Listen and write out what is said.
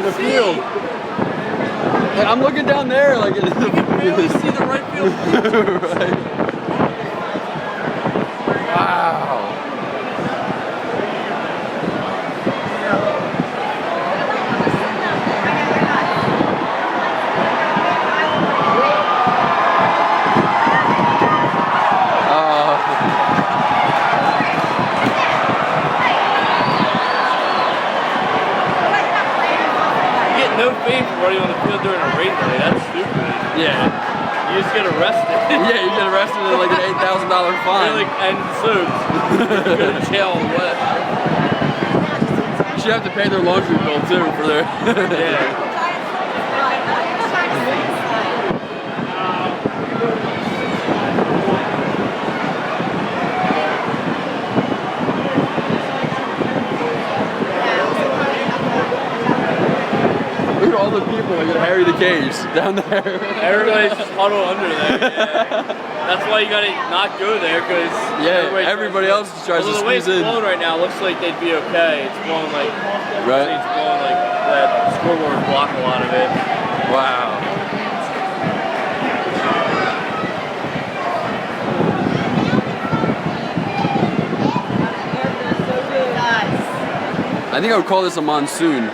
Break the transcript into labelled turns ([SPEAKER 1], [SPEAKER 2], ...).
[SPEAKER 1] the field. Like, I'm looking down there, like
[SPEAKER 2] you can barely see the right field.
[SPEAKER 1] right. Wow.
[SPEAKER 2] No fee for running on the field during a rain delay. That's stupid.
[SPEAKER 1] Yeah.
[SPEAKER 2] You just get arrested.
[SPEAKER 1] Yeah, you get arrested and like an $8,000 fine.
[SPEAKER 2] Like, and sued. You go to jail and what?
[SPEAKER 1] You should have to pay their laundry bill too for their.
[SPEAKER 2] Yeah.
[SPEAKER 1] Look at all the people like Harry the Cage down there.
[SPEAKER 2] Everybody's just huddled under there. Yeah. That's why you gotta not go there, because
[SPEAKER 1] everybody else tries to squeeze in.
[SPEAKER 2] The way it's blowing right now, looks like they'd be okay. It's blowing like it's blowing like that scoreboard block a lot of it.
[SPEAKER 1] Wow. I think I would call this a monsoon.